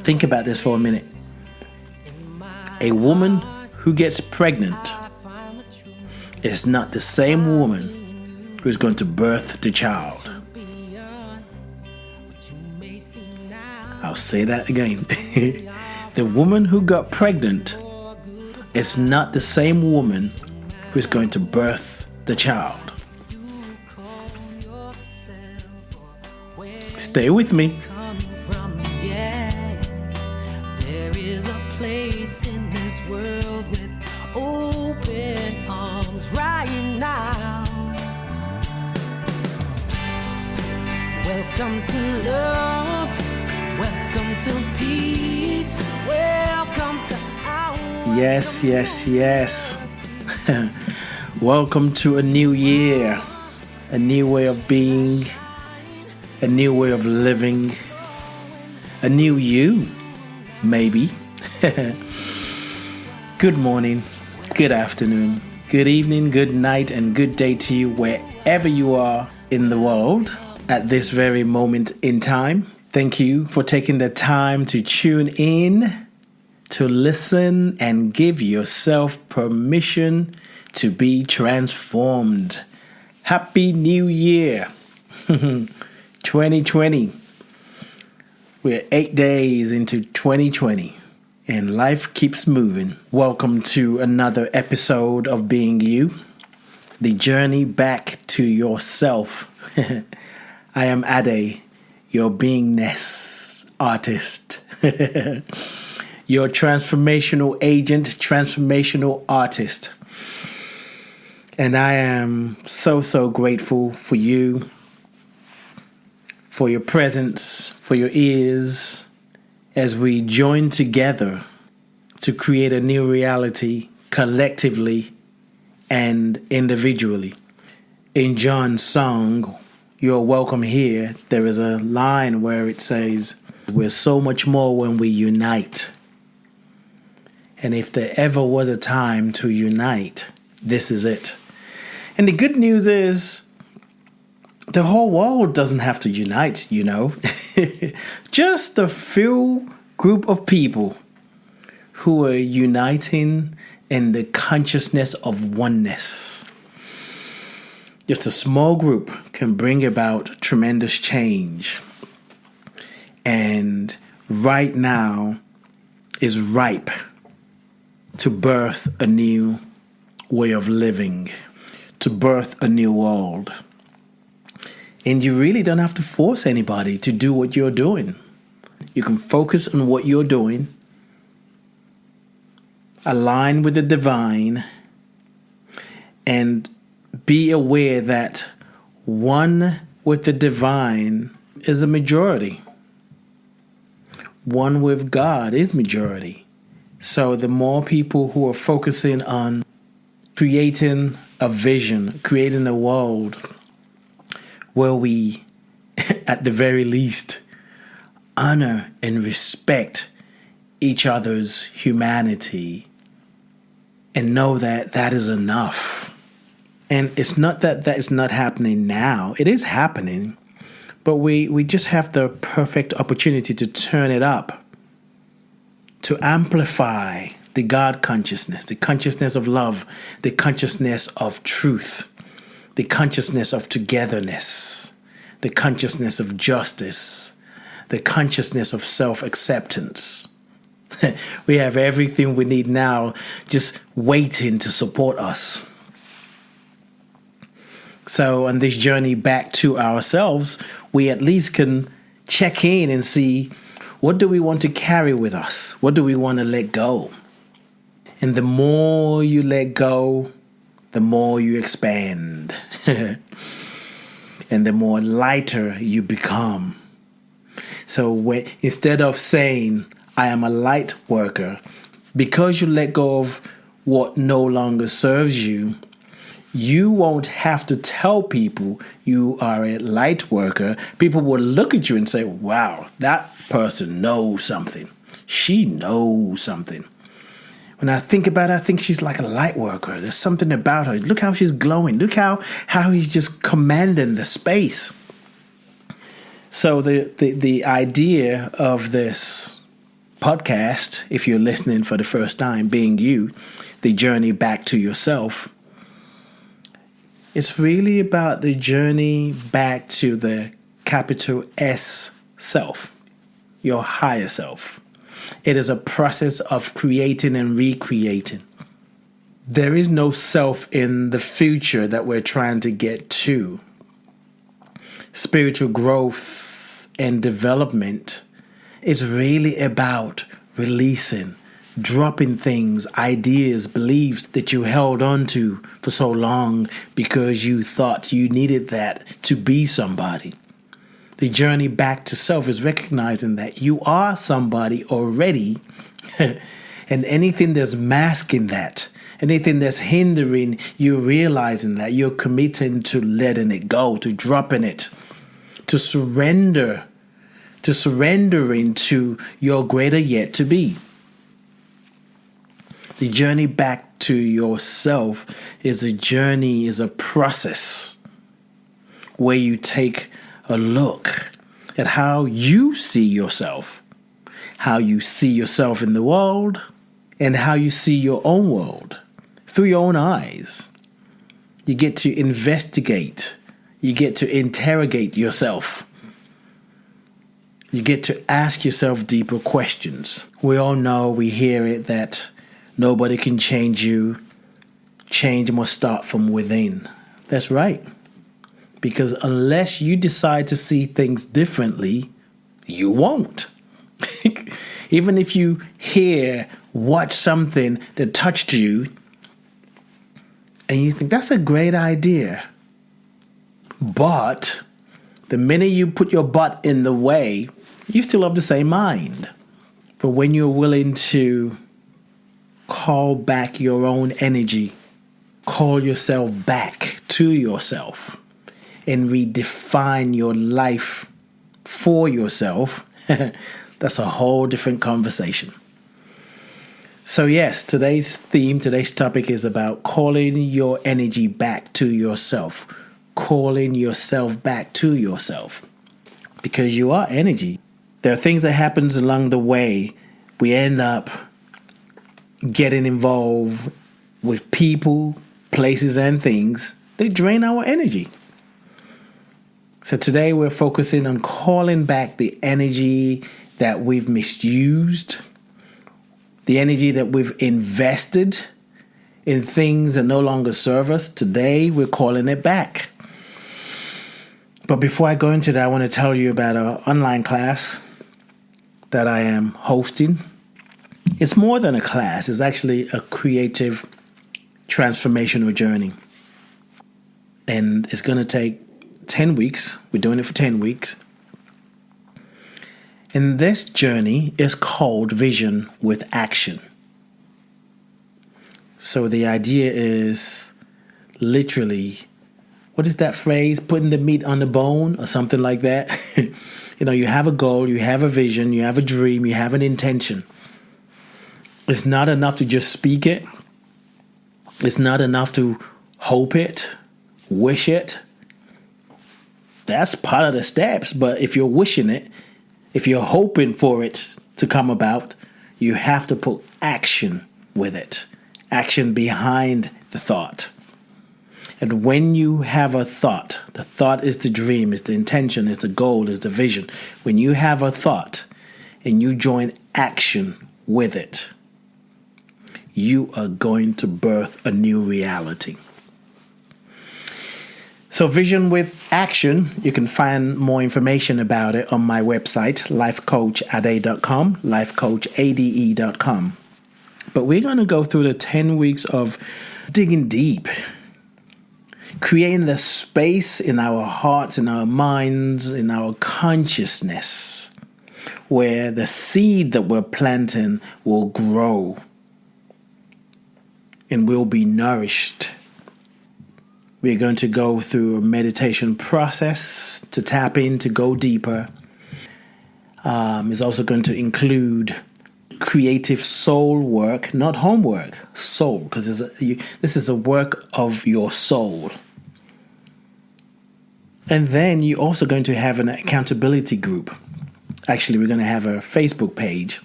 Think about this for a minute. A woman who gets pregnant is not the same woman who's going to birth the child. I'll say that again. The woman who got pregnant is not the same woman who's going to birth the child. Stay with me. There is a place in this world with open arms right now. Welcome to love. Welcome to peace. Welcome to our... Yes. Welcome to a new year. A new way of being. A new way of living. A new you, maybe. Good morning, good afternoon, good evening, good night, and good day to you wherever you are in the world at this very moment in time. Thank you for taking the time to tune in, to listen, and give yourself permission to be transformed. Happy New Year, 2020. We're 8 days into 2020 and life keeps moving. Welcome to another episode of Being You, the journey back to yourself. I am Ade, your beingness artist, your transformational agent, transformational artist. And I am so grateful for you, for your presence, for your ears, as we join together to create a new reality collectively and individually. In John's song, You're Welcome Here, there is a line where it says, we're so much more when we unite. And if there ever was a time to unite, this is it. And the good news is, the whole world doesn't have to unite, you know. Just a few group of people who are uniting in the consciousness of oneness. Just a small group can bring about tremendous change. And right now is ripe to birth a new way of living, to birth a new world. And you really don't have to force anybody to do what you're doing. You can focus on what you're doing, align with the divine, and be aware that one with the divine is a majority. One with God is majority. So the more people who are focusing on creating a vision, creating a world where we, at the very least, honor and respect each other's humanity and know that that is enough. And it's not that that is not happening now. It is happening. But we just have the perfect opportunity to turn it up, to amplify the God consciousness, the consciousness of love, the consciousness of truth, the consciousness of togetherness, the consciousness of justice, the consciousness of self-acceptance. We have everything we need now just waiting to support us. So on this journey back to ourselves, we at least can check in and see, what do we want to carry with us? What do we want to let go? And the more you let go, the more you expand. And the more lighter you become. So instead of saying, I am a light worker, because you let go of what no longer serves you, you won't have to tell people you are a light worker. People will look at you and say, wow, that person knows something. She knows something. When I think about it, I think she's like a light worker. There's something about her. Look how she's glowing. Look how he's just commanding the space. So the idea of this podcast, if you're listening for the first time, Being You, the journey back to yourself, it's really about the journey back to the capital S self, your higher self. It is a process of creating and recreating. There is no self in the future that we're trying to get to. Spiritual growth and development is really about releasing, dropping things, ideas, beliefs that you held on to for so long because you thought you needed that to be somebody. The journey back to self is recognizing that you are somebody already, and anything that's masking that, anything that's hindering you realizing that, you're committing to letting it go, to dropping it, to surrendering to your greater yet to be. The journey back to yourself is a process where you take a look at how you see yourself, how you see yourself in the world, and how you see your own world through your own eyes. You get to investigate. You get to interrogate yourself. You get to ask yourself deeper questions. We all know, we hear it, that nobody can change you. Change must start from within. That's right. Because unless you decide to see things differently, you won't. Even if you watch something that touched you, and you think, that's a great idea. But the minute you put your butt in the way, you still have the same mind. But when you're willing to call back your own energy, call yourself back to yourself, and redefine your life for yourself, that's a whole different conversation. So yes, today's topic is about calling your energy back to yourself, calling yourself back to yourself, because you are energy. There are things that happens along the way. We end up getting involved with people, places, and things that drain our energy. So today we're focusing on calling back the energy that we've misused, the energy that we've invested in things that no longer serve us. Today we're calling it back. But before I go into that, I want to tell you about an online class that I am hosting. It's more than a class. It's actually a creative transformational journey. And it's going to take 10 weeks. We're doing it for 10 weeks. And this journey is called Vision with Action. So the idea is literally, what is that phrase? Putting the meat on the bone or something like that. You have a goal, you have a vision, you have a dream, you have an intention. It's not enough to just speak it. It's not enough to hope it, wish it. That's part of the steps. But if you're wishing it, if you're hoping for it to come about, you have to put action with it. Action behind the thought. And when you have a thought, the thought is the dream, is the intention, is the goal, is the vision. When you have a thought and you join action with it, you are going to birth a new reality. So Vision with Action, you can find more information about it on my website, lifecoachade.com, lifecoachade.com. But we're going to go through the 10 weeks of digging deep, creating the space in our hearts, in our minds, in our consciousness, where the seed that we're planting will grow and will be nourished. We're going to go through a meditation process to tap in, to go deeper. It's also going to include creative soul work, not homework, soul, because this is a work of your soul. And then you're also going to have an accountability group. Actually, we're going to have a Facebook page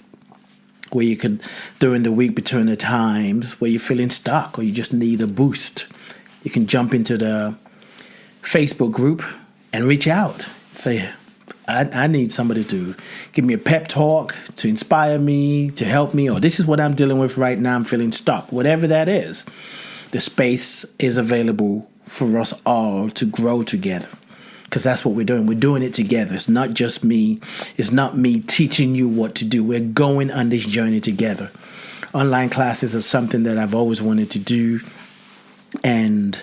where you can, during the week between the times where you're feeling stuck or you just need a boost, you can jump into the Facebook group and reach out. Say, I need somebody to give me a pep talk, to inspire me, to help me, or this is what I'm dealing with right now. I'm feeling stuck. Whatever that is, the space is available for us all to grow together. Because that's what we're doing. We're doing it together. It's not just me. It's not me teaching you what to do. We're going on this journey together. Online classes are something that I've always wanted to do. And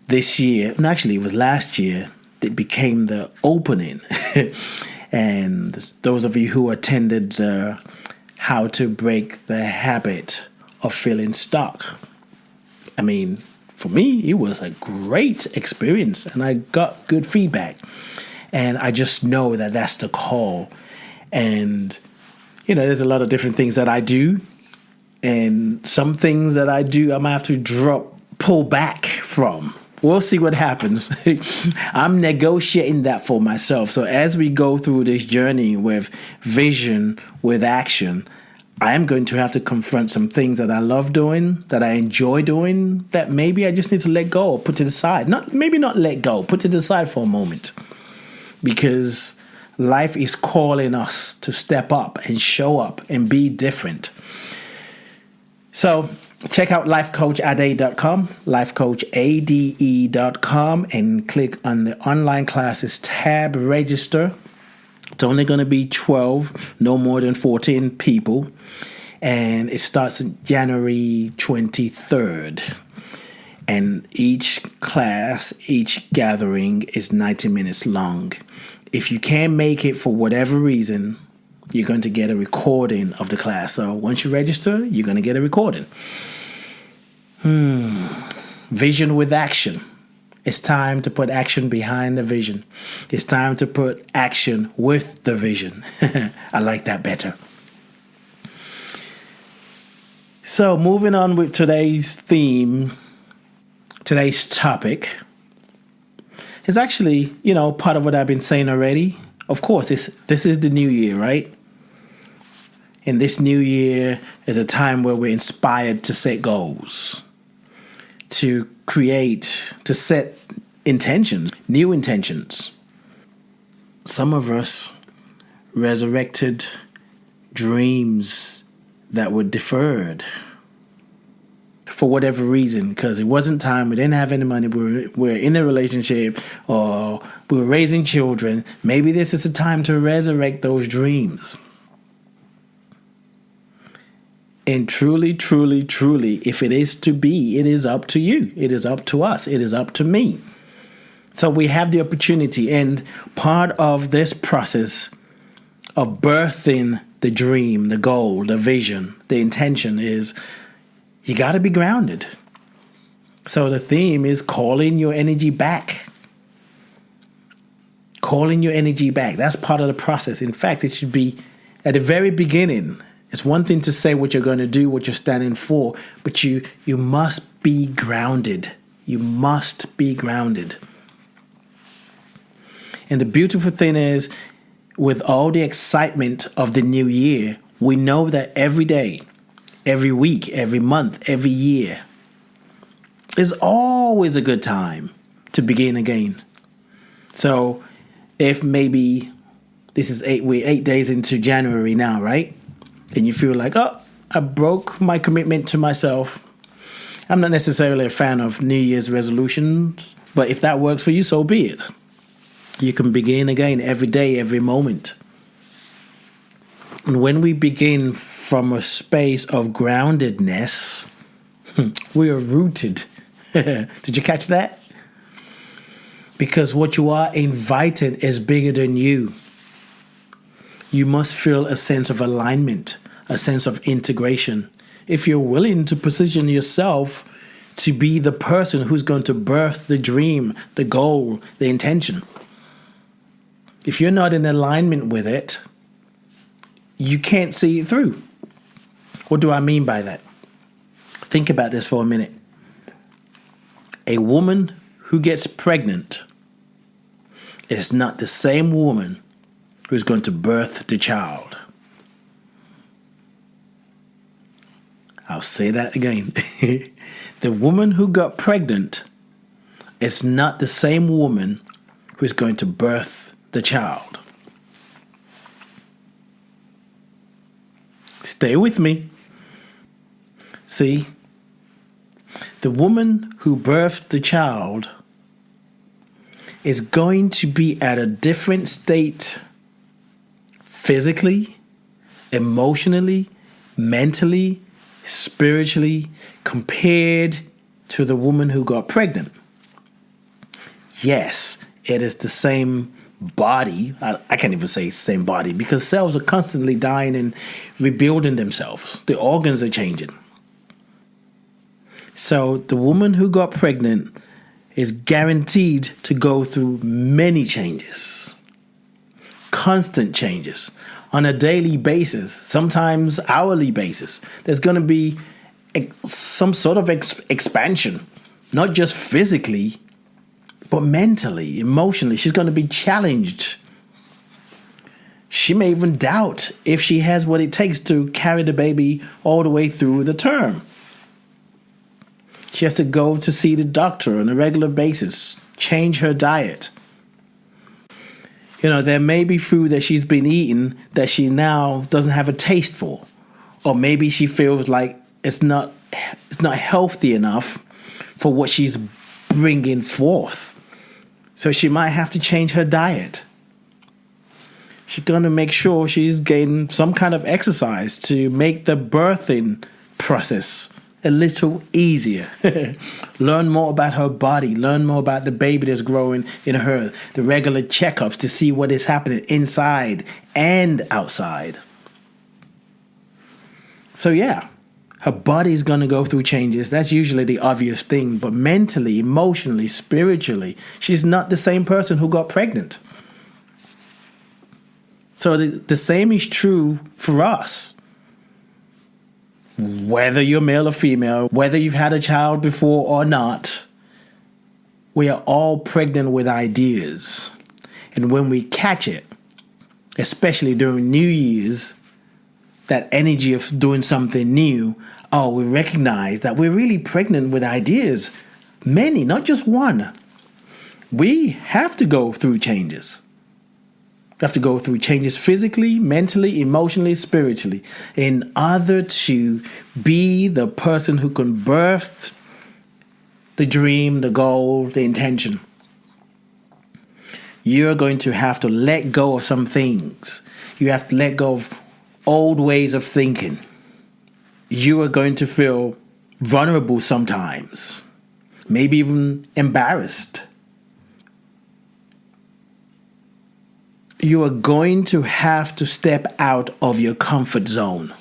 this year, and actually it was last year, it became the opening. And those of you who attended How to Break the Habit of Feeling Stuck, I mean, for me, it was a great experience and I got good feedback. And I just know that that's the call. And, there's a lot of different things that I do. And some things that I do, I might have to pull back from. We'll see what happens. I'm negotiating that for myself. So as we go through this journey with vision, with action, I am going to have to confront some things that I love doing, that I enjoy doing, that maybe I just need to let go or put to the side. Maybe not let go, put to the side for a moment. Because life is calling us to step up and show up and be different. So check out lifecoachade.com, lifecoachade.com, and click on the online classes tab, register. It's only going to be 12, no more than 14 people. And it starts on January 23rd. And each class, each gathering is 90 minutes long. If you can't make it for whatever reason, you're going to get a recording of the class. So once you register, you're going to get a recording. Vision with action. It's time to put action behind the vision. It's time to put action with the vision. I like that better. So moving on with today's theme, today's topic is actually, part of what I've been saying already. Of course, this is the new year, right? And this new year is a time where we're inspired to set goals, to create, to set intentions, new intentions. Some of us resurrected dreams that were deferred for whatever reason, because it wasn't time, we didn't have any money, we're in a relationship, or we were raising children. Maybe this is a time to resurrect those dreams. And truly, truly, truly, if it is to be, it is up to you. It is up to us. It is up to me. So we have the opportunity. And part of this process of birthing the dream, the goal, the vision, the intention is you got to be grounded. So the theme is calling your energy back. Calling your energy back. That's part of the process. In fact, it should be at the very beginning. It's one thing to say what you're going to do, what you're standing for, but you must be grounded. You must be grounded. And the beautiful thing is, with all the excitement of the new year, we know that every day, every week, every month, every year is always a good time to begin again. So if maybe we're 8 days into January now, right? And you feel like, I broke my commitment to myself. I'm not necessarily a fan of New Year's resolutions, but if that works for you, so be it. You can begin again every day, every moment. And when we begin from a space of groundedness, we are rooted. Did you catch that? Because what you are inviting is bigger than you. You must feel a sense of alignment, a sense of integration. If you're willing to position yourself to be the person who's going to birth the dream, the goal, the intention. If you're not in alignment with it, you can't see it through. What do I mean by that? Think about this for a minute. A woman who gets pregnant is not the same woman who's going to birth the child. I'll say that again. The woman who got pregnant is not the same woman who is going to birth the child. Stay with me. See, the woman who birthed the child is going to be at a different state physically, emotionally, mentally, spiritually, compared to the woman who got pregnant. Yes, it is the same body. I can't even say same body because cells are constantly dying and rebuilding themselves. The organs are changing. So the woman who got pregnant is guaranteed to go through many changes, constant changes on a daily basis, sometimes hourly basis. There's going to be some sort of expansion, not just physically, but mentally, emotionally. She's going to be challenged. She may even doubt if she has what it takes to carry the baby all the way through the term. She has to go to see the doctor on a regular basis, change her diet. There may be food that she's been eating that she now doesn't have a taste for. Or maybe she feels like it's not healthy enough for what she's bringing forth. So she might have to change her diet. She's going to make sure she's getting some kind of exercise to make the birthing process a little easier. Learn more about her body. Learn more about the baby that's growing in her. The regular checkups to see what is happening inside and outside. So yeah, her body's going to go through changes. That's usually the obvious thing. But mentally, emotionally, spiritually, she's not the same person who got pregnant. So the same is true for us. Whether you're male or female, whether you've had a child before or not, we are all pregnant with ideas. And when we catch it, especially during New Year's, that energy of doing something new, we recognize that we're really pregnant with ideas. Many, not just one. We have to go through changes. We have to go through changes physically, mentally, emotionally, spiritually, in order to be the person who can birth the dream, the goal, the intention. You're going to have to let go of some things. You have to let go of old ways of thinking. You are going to feel vulnerable sometimes, maybe even embarrassed. You are going to have to step out of your comfort zone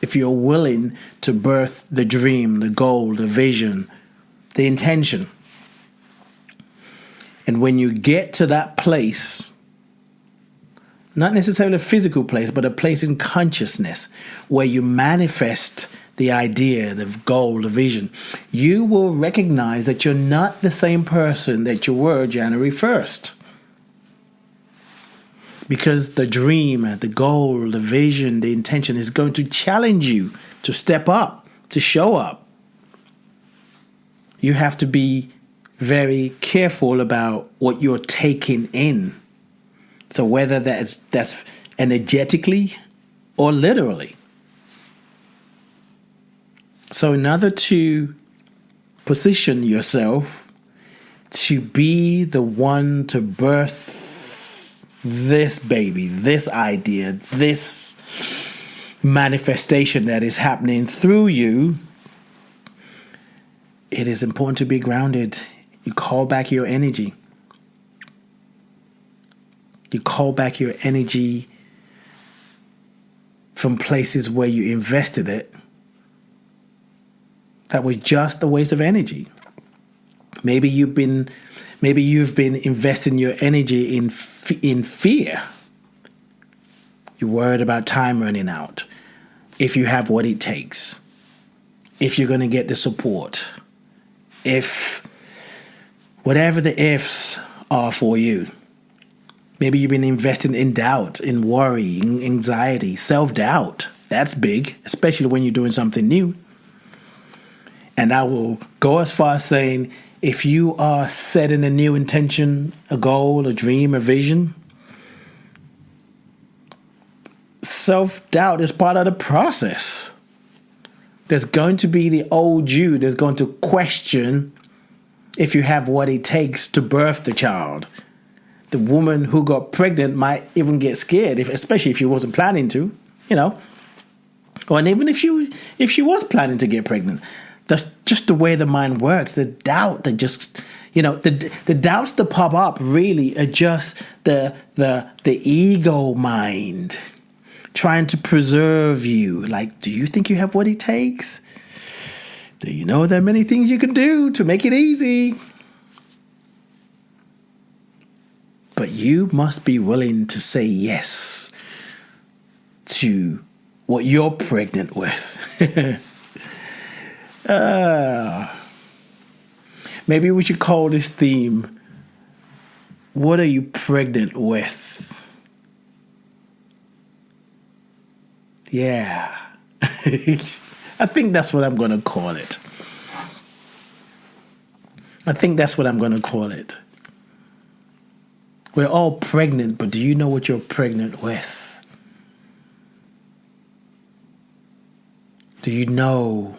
if you're willing to birth the dream, the goal, the vision, the intention. And when you get to that place, not necessarily a physical place, but a place in consciousness where you manifest the idea, the goal, the vision, you will recognize that you're not the same person that you were January 1st. Because the dream, the goal, the vision, the intention is going to challenge you to step up, to show up. You have to be very careful about what you're taking in. So whether that's energetically or literally. So in order to position yourself to be the one to birth this baby, this idea, this manifestation that is happening through you, it is important to be grounded. You call back your energy. You call back your energy from places where you invested it. That was just a waste of energy. Maybe you've been investing your energy in fear. You're worried about time running out. If you have what it takes. If you're going to get the support. If whatever the ifs are for you. Maybe you've been investing in doubt, in worry, in anxiety, self-doubt. That's big, especially when you're doing something new. And I will go as far as saying, if you are setting a new intention, a goal, a dream, a vision, self-doubt is part of the process. There's going to be the old you that's going to question if you have what it takes to birth the child. The woman who got pregnant might even get scared, especially if she wasn't planning to, Or and even if she was planning to get pregnant. That's just the way the mind works. The doubt that just, the doubts that pop up really are just the ego mind trying to preserve you. Like, do you think you have what it takes? Do you know there are many things you can do to make it easy? But you must be willing to say yes to what you're pregnant with. Maybe we should call this theme, what are you pregnant with? Yeah. I think that's what I'm going to call it. We're all pregnant, but do you know what you're pregnant with? Do you know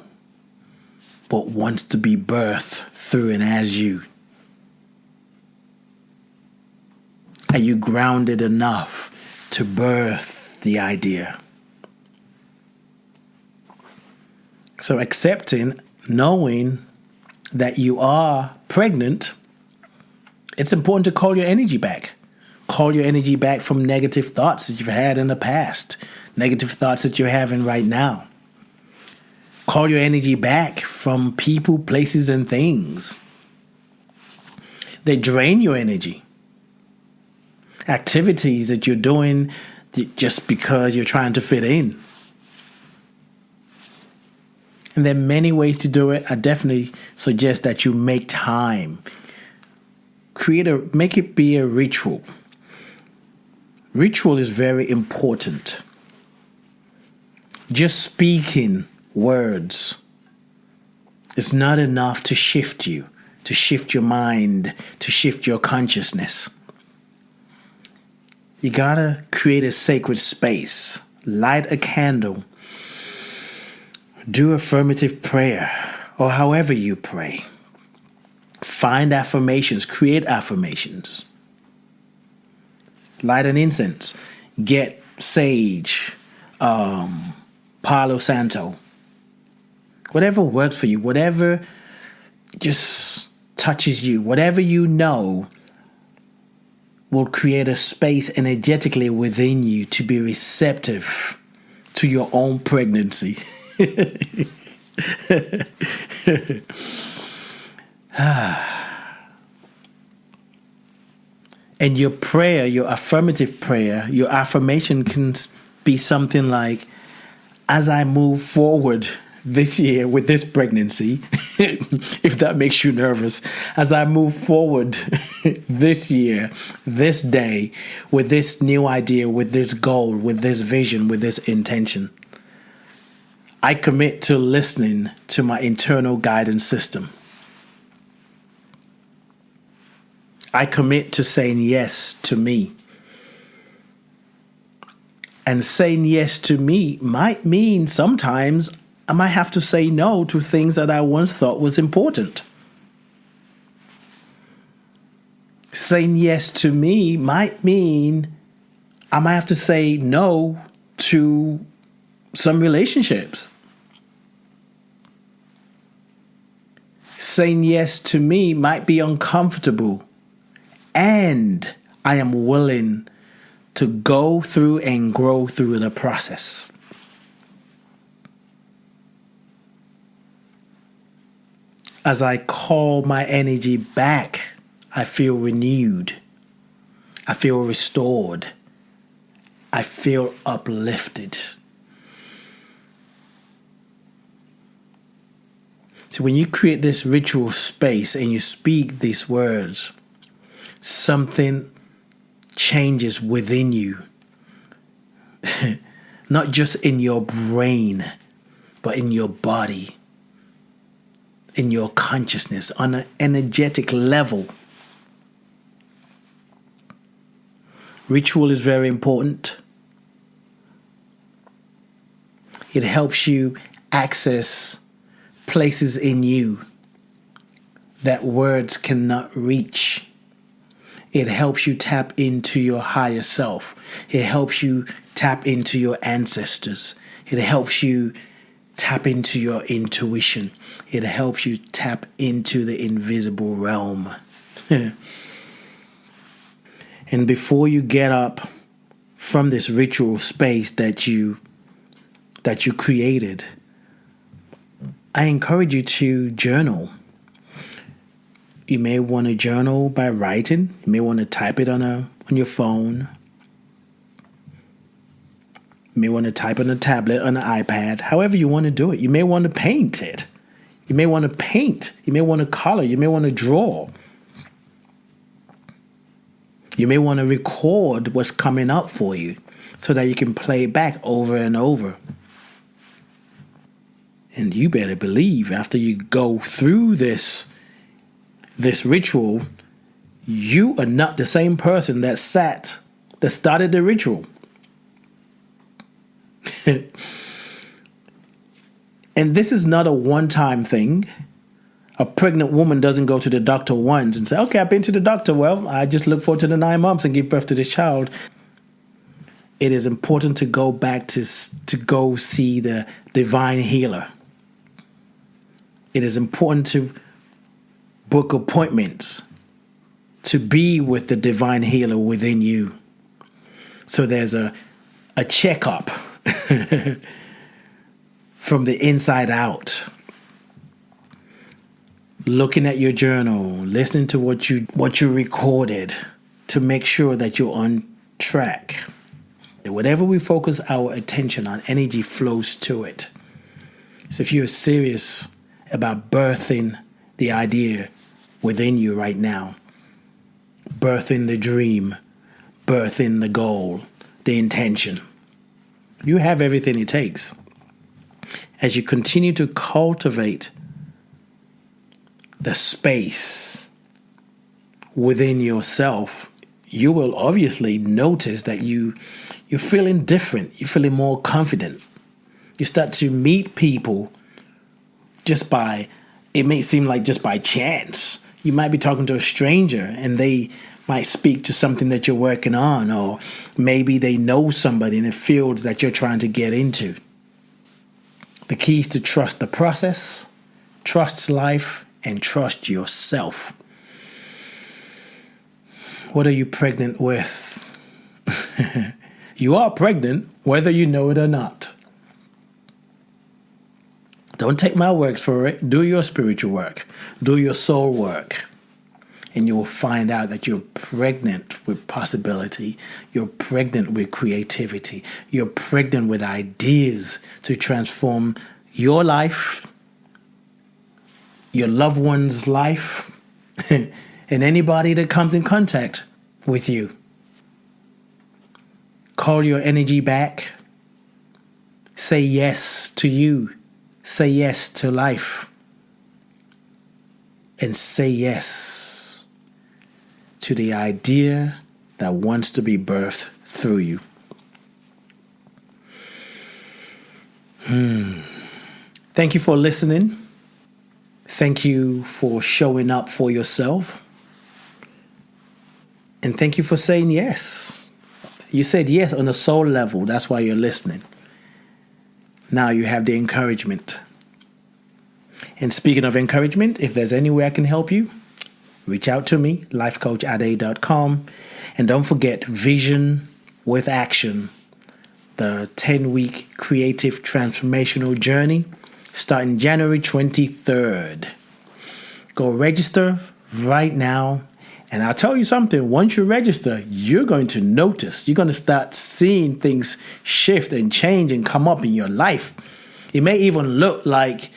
what wants to be birthed through and as you? Are you grounded enough to birth the idea? So accepting, knowing that you are pregnant, it's important to call your energy back. Call your energy back from negative thoughts that you've had in the past, negative thoughts that you're having right now. Call your energy back from people, places, and things. They drain your energy. Activities that you're doing just because you're trying to fit in. And there are many ways to do it. I definitely suggest that you make time. Make it be a ritual. Ritual is very important. Just speaking words is not enough to shift you, to shift your mind, to shift your consciousness. You gotta create a sacred space, light a candle, do affirmative prayer, or however you pray. Find affirmations, create affirmations. Light an incense, get sage, Palo Santo. Whatever works for you, whatever just touches you, whatever you know will create a space energetically within you to be receptive to your own pregnancy. And your prayer, your affirmative prayer, your affirmation can be something like, as I move forward this year with this pregnancy, if that makes you nervous, as I move forward this year, this day, with this new idea, with this goal, with this vision, with this intention, I commit to listening to my internal guidance system. I commit to saying yes to me. And saying yes to me might mean sometimes I might have to say no to things that I once thought was important. Saying yes to me might mean I might have to say no to some relationships. Saying yes to me might be uncomfortable, and I am willing to go through and grow through the process. As I call my energy back, I feel renewed. I feel restored. I feel uplifted. So when you create this ritual space and you speak these words, something changes within you. not just in your brain, but in your body, in your consciousness, on an energetic level. Ritual is very important. It helps you access places in you that words cannot reach. It helps you tap into your higher self. It helps you tap into your ancestors. It helps you tap into your intuition. It helps you tap into the invisible realm. And before you get up from this ritual space that you created, I encourage you to journal. You may want to journal by writing. You may want to type it on your phone. You may want to type on a tablet, on an iPad, however you want to do it. You may want to paint it. You may want to paint. You may want to color. You may want to draw. You may want to record what's coming up for you so that you can play it back over and over. And you better believe after you go through this ritual, you are not the same person that started the ritual. And this is not a one-time thing. A pregnant woman doesn't go to the doctor once and say, okay, I've been to the doctor. Well, I just look forward to the 9 months and give birth to this child. It is important to go back to go see the divine healer. It is important to book appointments to be with the divine healer within you. So there's a checkup from the inside out. Looking at your journal, listening to what you recorded to make sure that you're on track. Whatever we focus our attention on, energy flows to it. So if you're serious about birthing the idea within you right now, birthing the dream, birthing the goal, the intention, you have everything it takes. As you continue to cultivate the space within yourself, you will obviously notice that you're feeling different. You're feeling more confident. You start to meet people it may seem like just by chance. You might be talking to a stranger and they might speak to something that you're working on, or maybe they know somebody in the fields that you're trying to get into. The key is to trust the process, trust life, and trust yourself. What are you pregnant with? You are pregnant, whether you know it or not. Don't take my words for it. Do your spiritual work. Do your soul work. And you will find out that you're pregnant with possibility. You're pregnant with creativity. You're pregnant with ideas to transform your life, your loved one's life, and anybody that comes in contact with you. Call your energy back. Say yes to you. Say yes to life. And say yes to the idea that wants to be birthed through you. Thank you for listening. Thank you for showing up for yourself. And thank you for saying yes. You said yes on a soul level. That's why you're listening. Now you have the encouragement. And speaking of encouragement, if there's any way I can help you, reach out to me, lifecoachade.com. And don't forget Vision with Action, the 10-week creative transformational journey starting January 23rd. Go register right now. And I'll tell you something, once you register, you're going to notice. You're going to start seeing things shift and change and come up in your life. It may even look like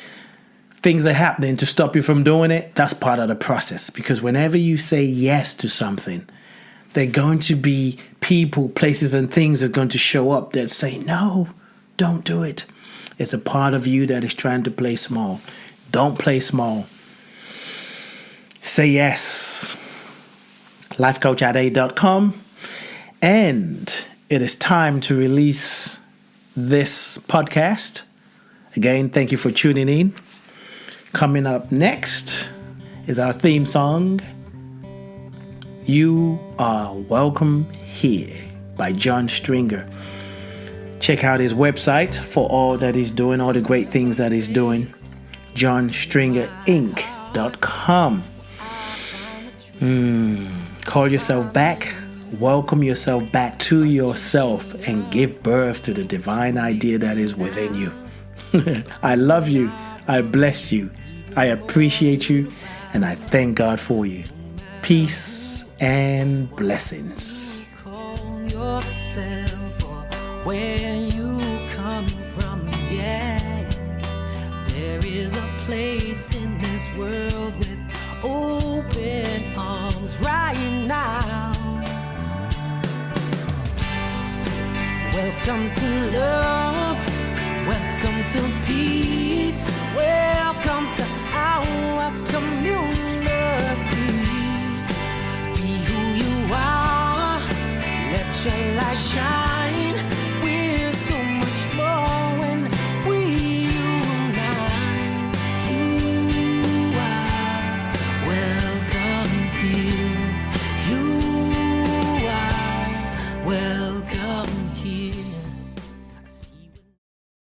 things are happening to stop you from doing it. That's part of the process. Because whenever you say yes to something, there are going to be people, places, and things that are going to show up that say, no, Don't do it. It's a part of you that is trying to play small. Don't play small. Say yes. lifecoachada.com. And it is time to release this podcast. Again, thank you for tuning in. Coming up next is our theme song, You Are Welcome Here by John Stringer. Check out his website for all that he's doing, all the great things that he's doing. johnstringerinc.com. Call yourself back. Welcome yourself back to yourself and give birth to the divine idea that is within you. I love you. I bless you. I appreciate you. And I thank God for you. Peace and blessings. Call yourself or where you come from, yeah. There is a place in this world with open arms right now. Welcome to love, welcome to peace, welcome to our community. Be who you are, let your light shine.